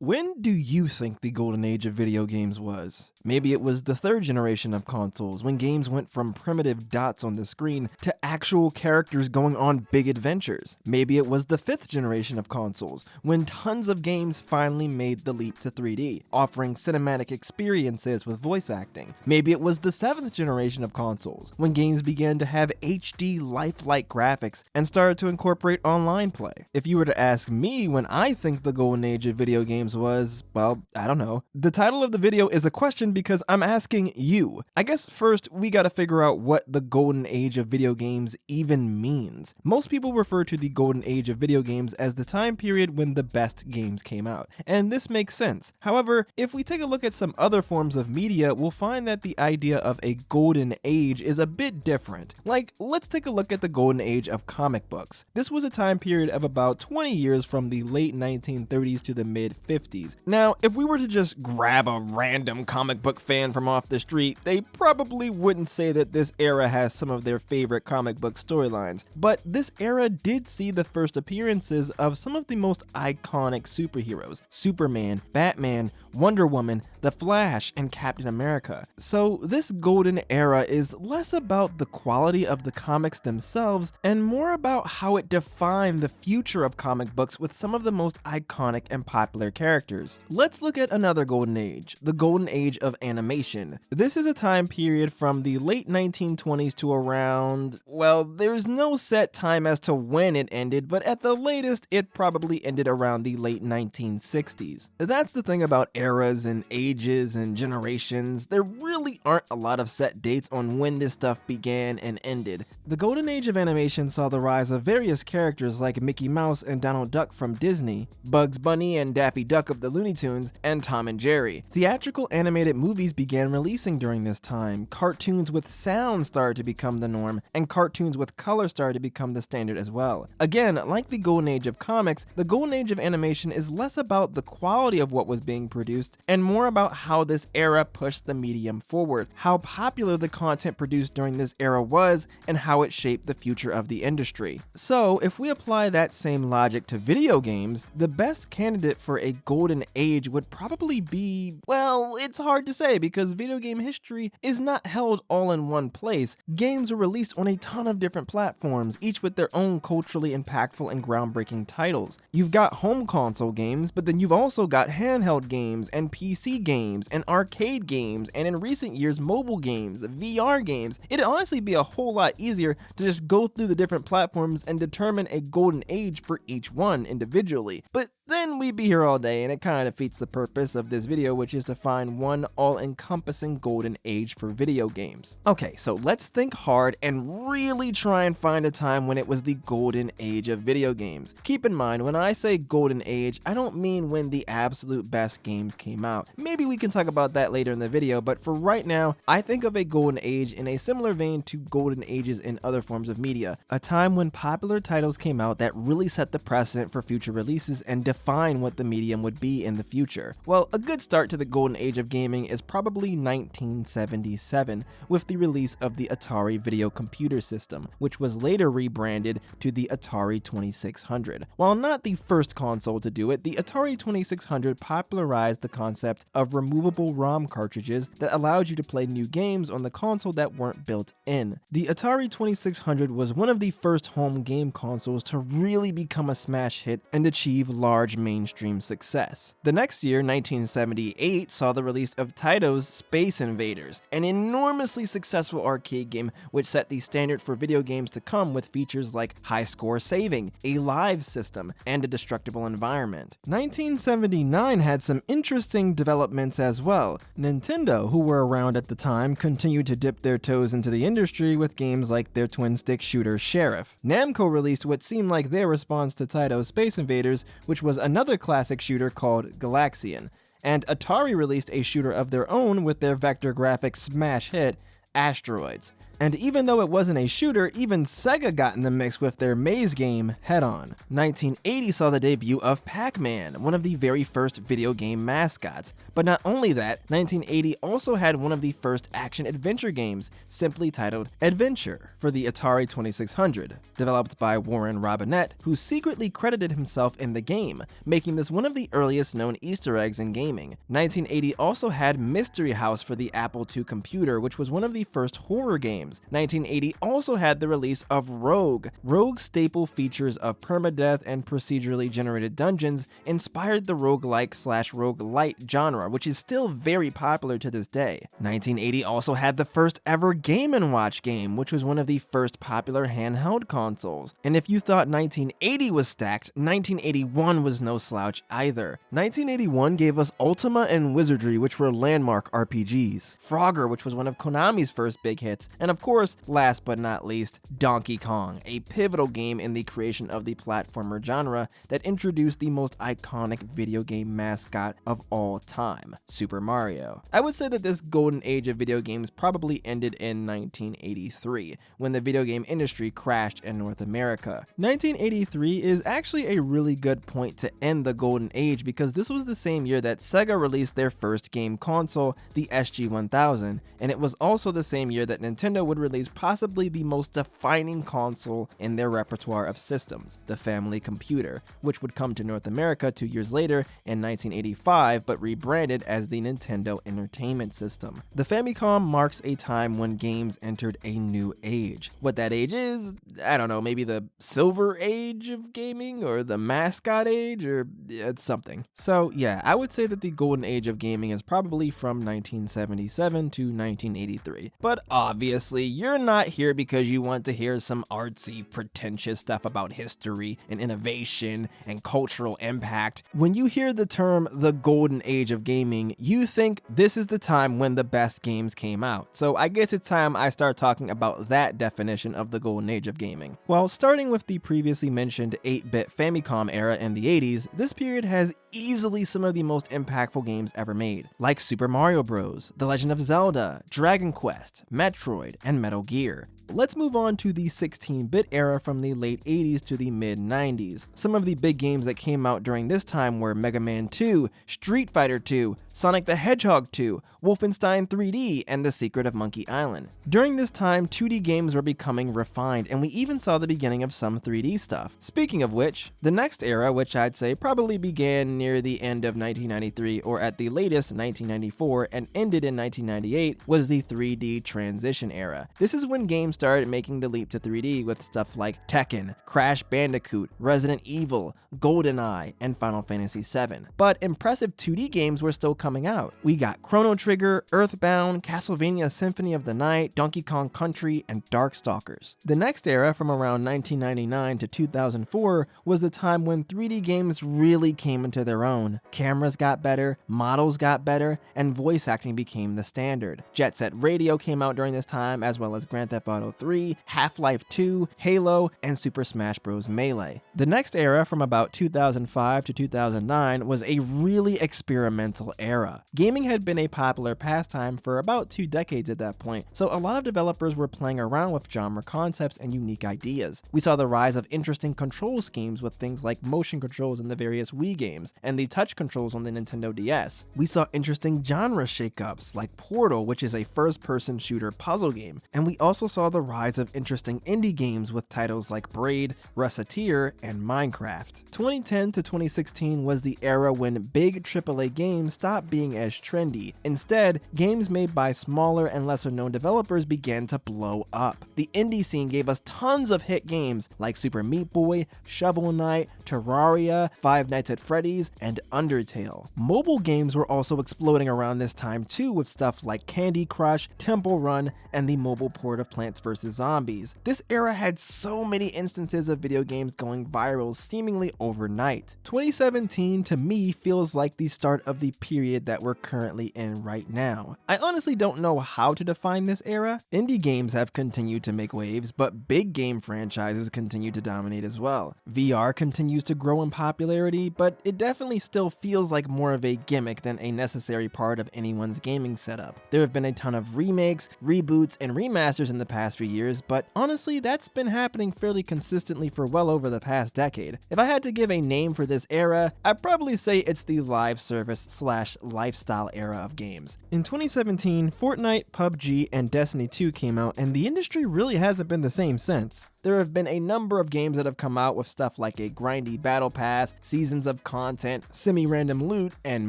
When do you think the golden age of video games was? Maybe it was the third generation of consoles, when games went from primitive dots on the screen to actual characters going on big adventures. Maybe it was the fifth generation of consoles, when tons of games finally made the leap to 3D, offering cinematic experiences with voice acting. Maybe it was the seventh generation of consoles, when games began to have HD lifelike graphics and started to incorporate online play. If you were to ask me when I think the golden age of video games was, well, I don't know. The title of the video is a question because I'm asking you. I guess first we gotta figure out what the golden age of video games even means. Most people refer to the golden age of video games as the time period when the best games came out, and this makes sense. However, if we take a look at some other forms of media, we'll find that the idea of a golden age is a bit different. Like, let's take a look at the golden age of comic books. This was a time period of about 20 years from the late 1930s to the mid-50s. Now, if we were to just grab a random comic book fan from off the street, they probably wouldn't say that this era has some of their favorite comic book storylines, but this era did see the first appearances of some of the most iconic superheroes: Superman, Batman, Wonder Woman, The Flash, and Captain America. So this golden era is less about the quality of the comics themselves and more about how it defined the future of comic books with some of the most iconic and popular characters. Let's look at another golden age, the golden age of animation. This is a time period from the late 1920s to around, well, there's no set time as to when it ended, but at the latest, it probably ended around the late 1960s. That's the thing about eras and ages and generations. There really aren't a lot of set dates on when this stuff began and ended. The golden age of animation saw the rise of various characters like Mickey Mouse and Donald Duck from Disney, Bugs Bunny and Daffy Duck of the Looney Tunes, and Tom and Jerry. Theatrical animated movies began releasing during this time. Cartoons with sound started to become the norm, and cartoons with color started to become the standard as well. Again, like the golden age of comics, the golden age of animation is less about the quality of what was being produced and more about how this era pushed the medium forward, how popular the content produced during this era was, and how it shaped the future of the industry. So, if we apply that same logic to video games, the best candidate for a golden age would probably be, well, it's hard to say because video game history is not held all in one place. Games were released on a ton of different platforms, each with their own culturally impactful and groundbreaking titles. You've got home console games, but then you've also got handheld games and PC games and arcade games, and in recent years, mobile games, VR games. It'd honestly be a whole lot easier to just go through the different platforms and determine a golden age for each one individually. But then we'd be here all day, and it kind of defeats the purpose of this video, which is to find one all-encompassing golden age for video games. Okay, so let's think hard and really try and find a time when it was the golden age of video games. Keep in mind, when I say golden age, I don't mean when the absolute best games came out. Maybe we can talk about that later in the video, but for right now, I think of a golden age in a similar vein to golden ages in other forms of media, a time when popular titles came out that really set the precedent for future releases and define what the medium would be in the future. Well, a good start to the golden age of gaming is probably 1977, with the release of the Atari Video Computer System, which was later rebranded to the Atari 2600. While not the first console to do it, the Atari 2600 popularized the concept of removable ROM cartridges that allowed you to play new games on the console that weren't built in. The Atari 2600 was one of the first home game consoles to really become a smash hit and achieve large mainstream success. The next year, 1978, saw the release of Taito's Space Invaders, an enormously successful arcade game which set the standard for video games to come with features like high score saving, a live system, and a destructible environment. 1979 had some interesting developments as well. Nintendo, who were around at the time, continued to dip their toes into the industry with games like their twin-stick shooter Sheriff. Namco released what seemed like their response to Taito's Space Invaders, which was another classic shooter called Galaxian. And Atari released a shooter of their own with their vector graphics smash hit, Asteroids. And even though it wasn't a shooter, even Sega got in the mix with their maze game, Head On. 1980 saw the debut of Pac-Man, one of the very first video game mascots. But not only that, 1980 also had one of the first action-adventure games, simply titled Adventure, for the Atari 2600, developed by Warren Robinette, who secretly credited himself in the game, making this one of the earliest known Easter eggs in gaming. 1980 also had Mystery House for the Apple II computer, which was one of the first horror games. 1980 also had the release of Rogue. Rogue's staple features of permadeath and procedurally generated dungeons inspired the roguelike/roguelite genre, which is still very popular to this day. 1980 also had the first ever Game & Watch game, which was one of the first popular handheld consoles. And if you thought 1980 was stacked, 1981 was no slouch either. 1981 gave us Ultima and Wizardry, which were landmark RPGs, Frogger, which was one of Konami's first big hits, and of course, last but not least, Donkey Kong, a pivotal game in the creation of the platformer genre that introduced the most iconic video game mascot of all time, Super Mario. I would say that this golden age of video games probably ended in 1983, when the video game industry crashed in North America. 1983 is actually a really good point to end the golden age because this was the same year that Sega released their first game console, the SG-1000, and it was also the same year that Nintendo would release possibly the most defining console in their repertoire of systems, the Family Computer, which would come to North America 2 years later in 1985, but rebranded as the Nintendo Entertainment System. The Famicom marks a time when games entered a new age. What that age is, I don't know, maybe the silver age of gaming, or the mascot age, or it's something. So yeah, I would say that the golden age of gaming is probably from 1977 to 1983. But obviously, you're not here because you want to hear some artsy, pretentious stuff about history and innovation and cultural impact. When you hear the term the golden age of gaming, you think this is the time when the best games came out. So I guess it's time I start talking about that definition of the golden age of gaming. Well, starting with the previously mentioned 8-bit Famicom era in the 80s, this period has easily some of the most impactful games ever made, like Super Mario Bros., The Legend of Zelda, Dragon Quest, Metroid, and Metal Gear. Let's move on to the 16-bit era from the late 80s to the mid-90s. Some of the big games that came out during this time were Mega Man 2, Street Fighter 2, Sonic the Hedgehog 2, Wolfenstein 3D, and The Secret of Monkey Island. During this time, 2D games were becoming refined, and we even saw the beginning of some 3D stuff. Speaking of which, the next era, which I'd say probably began near the end of 1993 or at the latest 1994 and ended in 1998, was the 3D transition era. This is when games started making the leap to 3D with stuff like Tekken, Crash Bandicoot, Resident Evil, GoldenEye, and Final Fantasy VII. But impressive 2D games were still coming out. We got Chrono Trigger, Earthbound, Castlevania Symphony of the Night, Donkey Kong Country, and Darkstalkers. The next era, from around 1999 to 2004, was the time when 3D games really came into their own. Cameras got better, models got better, and voice acting became the standard. Jet Set Radio came out during this time, as well as Grand Theft Auto 3, Half-Life 2, Halo, and Super Smash Bros. Melee. The next era, from about 2005 to 2009, was a really experimental era. Gaming had been a popular pastime for about 2 decades at that point, so a lot of developers were playing around with genre concepts and unique ideas. We saw the rise of interesting control schemes with things like motion controls in the various Wii games, and the touch controls on the Nintendo DS. We saw interesting genre shakeups like Portal, which is a first-person shooter puzzle game, and we also saw the rise of interesting indie games with titles like Braid, Recettear, and Minecraft. 2010 to 2016 was the era when big AAA games stopped being as trendy. Instead, games made by smaller and lesser-known developers began to blow up. The indie scene gave us tons of hit games like Super Meat Boy, Shovel Knight, Terraria, Five Nights at Freddy's, and Undertale. Mobile games were also exploding around this time too, with stuff like Candy Crush, Temple Run, and the mobile port of Plants vs. Zombies. This era had so many instances of video games going viral seemingly overnight. 2017 to me feels like the start of the period that we're currently in right now. I honestly don't know how to define this era. Indie games have continued to make waves, but big game franchises continue to dominate as well. VR continues to grow in popularity, but it definitely still feels like more of a gimmick than a necessary part of anyone's gaming setup. There have been a ton of remakes, reboots, and remasters in the past past few years, but honestly, that's been happening fairly consistently for well over the past decade. If I had to give a name for this era, I'd probably say it's the live service / lifestyle era of games. In 2017, Fortnite, PUBG, and Destiny 2 came out, and the industry really hasn't been the same since. There have been a number of games that have come out with stuff like a grindy battle pass, seasons of content, semi-random loot, and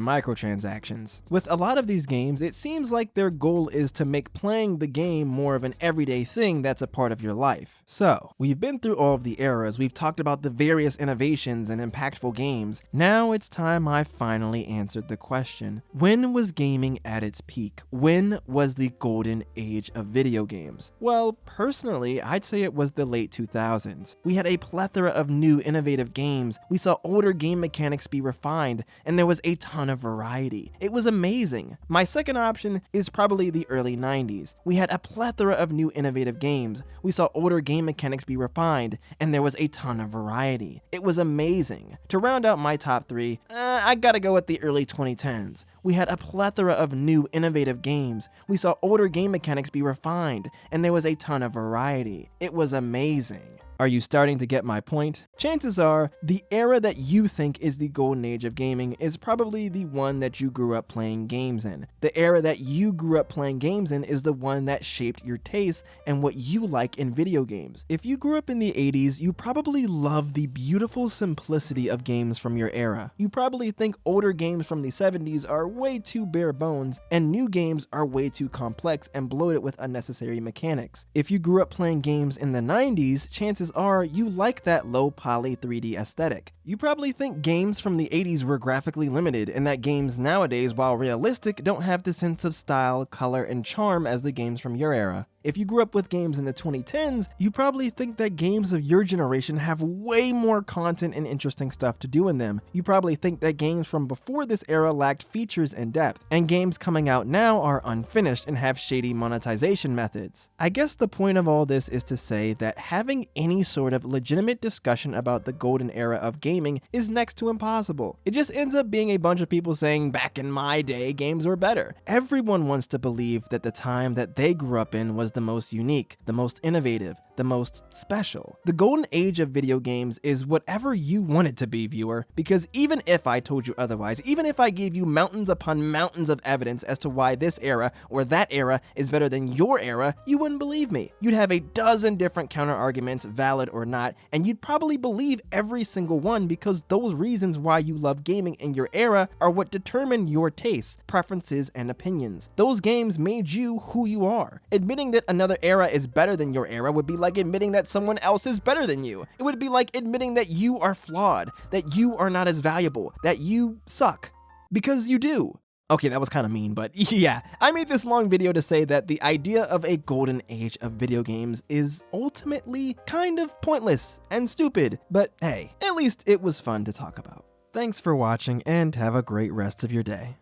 microtransactions. With a lot of these games, it seems like their goal is to make playing the game more of an everyday thing that's a part of your life. So, we've been through all of the eras, we've talked about the various innovations and impactful games. Now it's time I finally answered the question: when was gaming at its peak? When was the golden age of video games? Well, personally, I'd say it was the late 2000s. We had a plethora of new innovative games, we saw older game mechanics be refined, and there was a ton of variety. It was amazing. My second option is probably the early 90s. We had a plethora of new innovative games, we saw older game mechanics be refined, and there was a ton of variety. It was amazing. To round out my top three, I gotta go with the early 2010s. We had a plethora of new innovative games, we saw older game mechanics be refined, and there was a ton of variety. It was amazing. Are you starting to get my point? Chances are, the era that you think is the golden age of gaming is probably the one that you grew up playing games in. The era that you grew up playing games in is the one that shaped your tastes and what you like in video games. If you grew up in the 80s, you probably love the beautiful simplicity of games from your era. You probably think older games from the 70s are way too bare bones, and new games are way too complex and bloated with unnecessary mechanics. If you grew up playing games in the 90s, chances are you like that low poly 3D aesthetic. You probably think games from the 80s were graphically limited, and that games nowadays, while realistic, don't have the sense of style, color, and charm as the games from your era. If you grew up with games in the 2010s, you probably think that games of your generation have way more content and interesting stuff to do in them. You probably think that games from before this era lacked features and depth, and games coming out now are unfinished and have shady monetization methods. I guess the point of all this is to say that having any sort of legitimate discussion about the golden era of gaming is next to impossible. It just ends up being a bunch of people saying, back in my day, games were better. Everyone wants to believe that the time that they grew up in was the most unique, the most innovative, the most special. The golden age of video games is whatever you want it to be, viewer, because even if I told you otherwise, even if I gave you mountains upon mountains of evidence as to why this era or that era is better than your era, you wouldn't believe me. You'd have a dozen different counter arguments, valid or not, and you'd probably believe every single one because those reasons why you love gaming in your era are what determine your tastes, preferences, and opinions. Those games made you who you are. Admitting that another era is better than your era would be like admitting that someone else is better than you. It would be like admitting that you are flawed, that you are not as valuable, that you suck. Because you do. Okay, that was kind of mean, but yeah, I made this long video to say that the idea of a golden age of video games is ultimately kind of pointless and stupid, but hey, at least it was fun to talk about. Thanks for watching and have a great rest of your day.